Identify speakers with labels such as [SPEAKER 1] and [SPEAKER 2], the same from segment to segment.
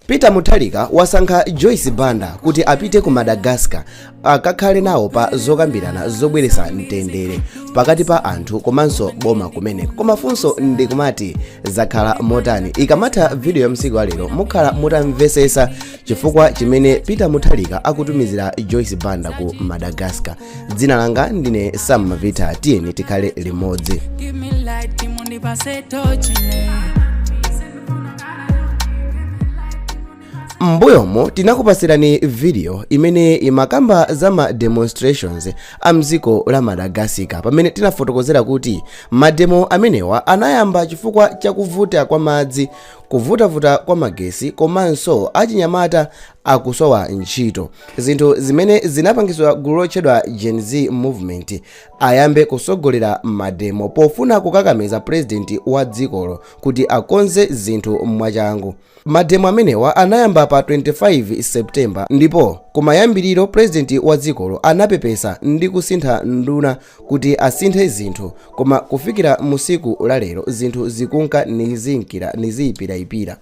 [SPEAKER 1] Peter Mutharika wasankha Joyce Banda kuti apite ku Madagascar akakhale nawo pa zokambirana zobweretsa mtendere pakati pa anthu komanso boma kumeneko. Koma funso ndi kumati zakhala motani. Ikamatha video ya msiku wa lero mukhala mutamvesesa chifukwa chimene Peter Mutharika akutumizira Joyce Banda ku Madagascar. Dzina langa ndine Sam Mavita, tiyeni tikhale limodzi. Mbuyomo tinakupasirani video imene imakamba za ma demonstrations amziko la Madagascar pamene tinafotokozera kuti mademo amenewa anayamba chifukwa chakuvuta kwa madzi, kuvutavuta kwa magesi komanso achinyamata akusowa ntchito. Zinthu zimene zinapangitsa gulu lotchedwa Gen Z movement ayambe kusogolera mademo pofuna kukakamiza president wa dzikolo kuti akonze zinthu mwachangu. Mademo amenewa anayamba pa 25 September ndipo kumayambiriro president wa dzikolo anapepesa ndi kusintha nduna kuti asinthe zinthu, koma kufikira musiku la lero zinthu zikunka niziyipirayipira.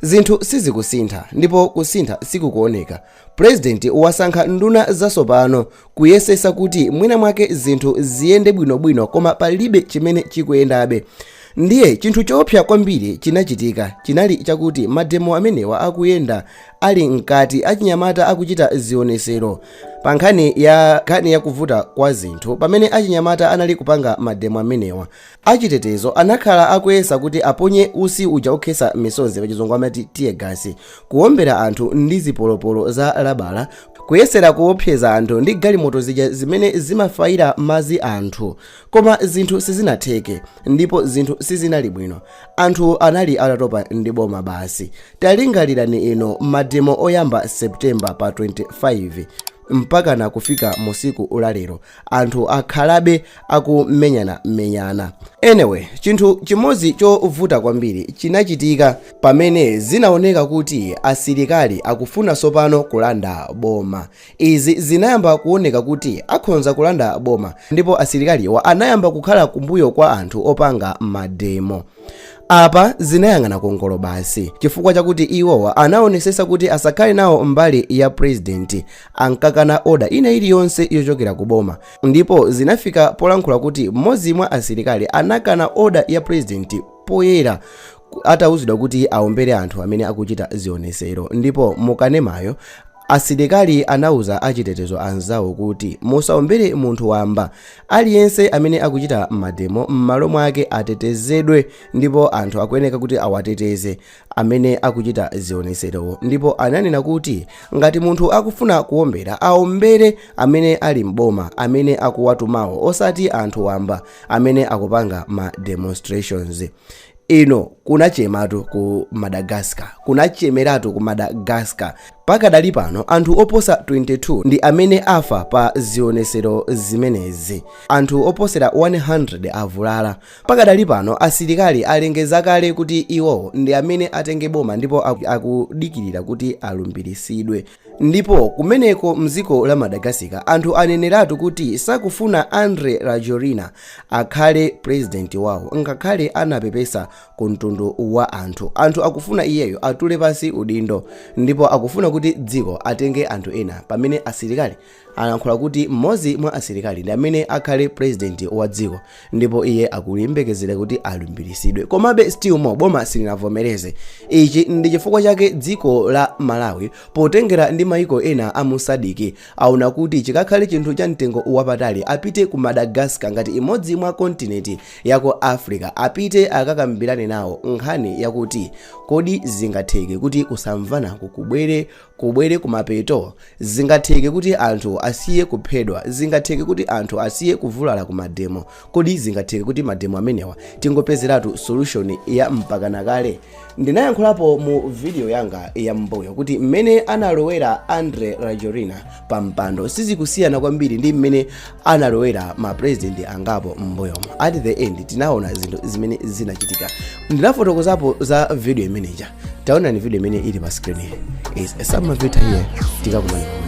[SPEAKER 1] Zinthu sizikusintha ndipo kusintha sikukuoneka. President wasankha nduna zasopano kuyesesa kuti mwina mwake zinthu ziyende bwinobwino koma palibe chimene chikuyendabe. Ndiye chinthu choopsa kwambiri chinachitika chinali chakuti mademo amenewa akuyenda ali mkati achinyamata akuchita zionesero pa nkhani ya kuvuta kwa zinthu. Pamene achinyamata anali kupanga mademo amenewa, achitetezo anakhala akuyesa kuti aponye usi uja okhesa misonzi pachizungu amati tear gas, kuombera anthu ndi zipolopolo za labala, kuyesera kuopseza anthu ndi galimoto zija zimene zimafaira mazi anthu. Koma zinthu sizinatheke ndipo zinthu sizinali bwino. Anthu anali atatopa ndi boma basi. Talingalirani ino mademo oyamba September pa 25 mpaka na kufika musiku ulalero anthu akhalabe akumenyana. Anyway, chinthu chimozi chovuta kwambiri chinachitika pamene zinaoneka kuti asilikali akufuna sopano kulanda boma. Izi zinayamba kuoneka kuti akhonza kulanda boma ndipo asilikali anayamba kukhala kumbuyo kwa anthu opanga mademo. Apa zinayang'ana kongolo basi chifukwa chakuti iwowa anaonesesa kuti asakhale nawo mbali ya president, ankakana order ina iliyonse yochokera ku boma. Ndipo zinafika polankhula kuti mmodzi mwa asilikali anakana order ya president poyera atauzidwa kuti aombere anthu amene akuchita zionesero. Ndipo mukanemayo asilikali anauza achitetezo anzawo kuti musaombere munthu wamba, aliyense amene akuchita mademo m'malo mwake atetezedwe, ndipo anthu akuyeneka kuti awateteze amene akuchita zionesero. Ndipo ananena kuti ngati munthu akufuna kuombera aombere amene ali mboma, amene akuwatumawo, osati anthu wamba amene akupanga ma demonstrations. Ino kunachematu ku Madagascar, kunachemeratu ku Madagascar. Pakadali pano anthu oposa 22 ndi amene afa pa zionesero zimenezi. Anthu oposera 100 avulala. Pakadali pano asilikali alengeza kale kuti iwo ndi amene atenge boma ndipo akudikirira kuti alumbiritsidwe. Ndipo kumeneko mziko la Madagascar anthu aneneratu kuti sakufuna Andry Rajoelina akhale president wawo, ngakhale anapepesa ku mtundu wa anthu akufuna iyeyo atule pasi udindo, ndipo akufuna kuti dziko atenge anthu ena. Pamene asilikali anayankhula kuti mmodzi mwa asilikali ndi amene akhale president wa dziko, ndipo iye akulimbekezera kuti alumbiritsidwe. Komabe still boma silinavomereze. Ichi ndi chifukwa chake dziko la Malawi potengera ndi maiko ena a SADC aona kuti chikakhale chinthu cha mtengo wapatali apite ku Madagascar ngati imodzi mwa kontinenti yako Africa, apite akakambirane nawo nkhani yakuti kodi zingatheke kuti kusamvana kubwere kumapeto, zingatheke kuti anthu asiye kuphedwa, zingatheke kuti anthu asiye kuvulala ku mademo, kodi zingatheke kuti mademo amenewa tingopezeratu solution ya mpakana kale. Ndinayankhulapo mu video yanga ya mbuyo kuti mmene analowera Andry Rajoelina pa mpando sizikusiyana kwambiri ndi mmene analowera ma president angapo mbuyo. At the end tinaona zinthu zimene zinachitika. Ndinafotokozapo za video imeneja. Taona ni video imene ili pa screen. Is Sam Mavita here. Tikakumana.